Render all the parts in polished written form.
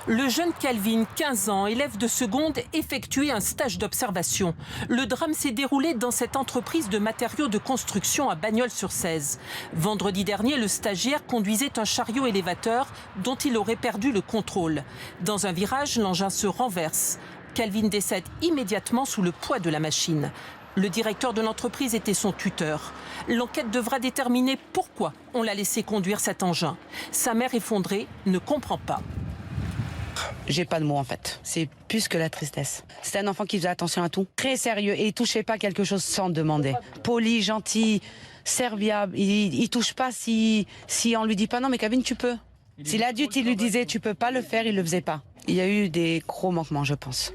Le jeune Calvin, 15 ans, élève de seconde, effectuait un stage d'observation. Le drame s'est déroulé dans cette entreprise de matériaux de construction à Bagnols-sur-Cèze. Vendredi dernier, le stagiaire conduisait un chariot élévateur dont il aurait perdu le contrôle. Dans un virage, l'engin se renverse. Calvin décède immédiatement sous le poids de la machine. Le directeur de l'entreprise était son tuteur. L'enquête devra déterminer pourquoi on l'a laissé conduire cet engin. Sa mère effondrée ne comprend pas. J'ai pas de mots en fait. C'est plus que la tristesse. C'était un enfant qui faisait attention à tout. Très sérieux et il touchait pas quelque chose sans demander. Poli, gentil, serviable. Il touche pas si on lui dit pas non mais Calvin tu peux. Si l'adulte il lui disait tu peux pas le faire, il le faisait pas. Il y a eu des gros manquements je pense.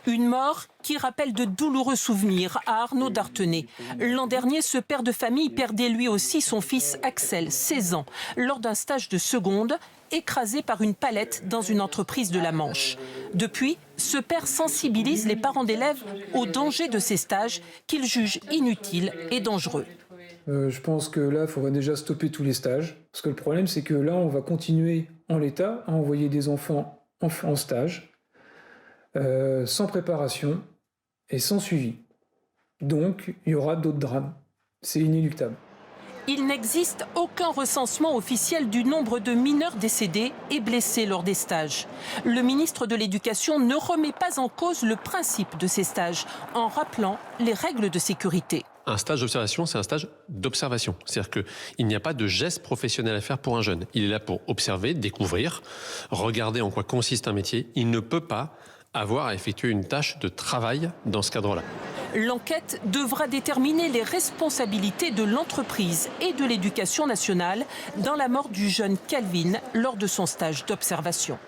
Une mort qui rappelle de douloureux souvenirs à Arnaud d'Artenay. L'an dernier, ce père de famille perdait lui aussi son fils Axel, 16 ans, lors d'un stage de seconde, écrasé par une palette dans une entreprise de la Manche. Depuis, ce père sensibilise les parents d'élèves au danger de ces stages qu'il juge inutiles et dangereux. Je pense que là, il faudrait déjà stopper tous les stages. Parce que le problème, c'est que là, on va continuer en l'état à envoyer des enfants en stage. Sans préparation et sans suivi. Donc, il y aura d'autres drames. C'est inéluctable. Il n'existe aucun recensement officiel du nombre de mineurs décédés et blessés lors des stages. Le ministre de l'Éducation ne remet pas en cause le principe de ces stages en rappelant les règles de sécurité. Un stage d'observation, c'est un stage d'observation. C'est-à-dire qu'il n'y a pas de geste professionnel à faire pour un jeune. Il est là pour observer, découvrir, regarder en quoi consiste un métier. Il ne peut pas avoir à effectuer une tâche de travail dans ce cadre-là. L'enquête devra déterminer les responsabilités de l'entreprise et de l'Éducation nationale dans la mort du jeune Calvin lors de son stage d'observation.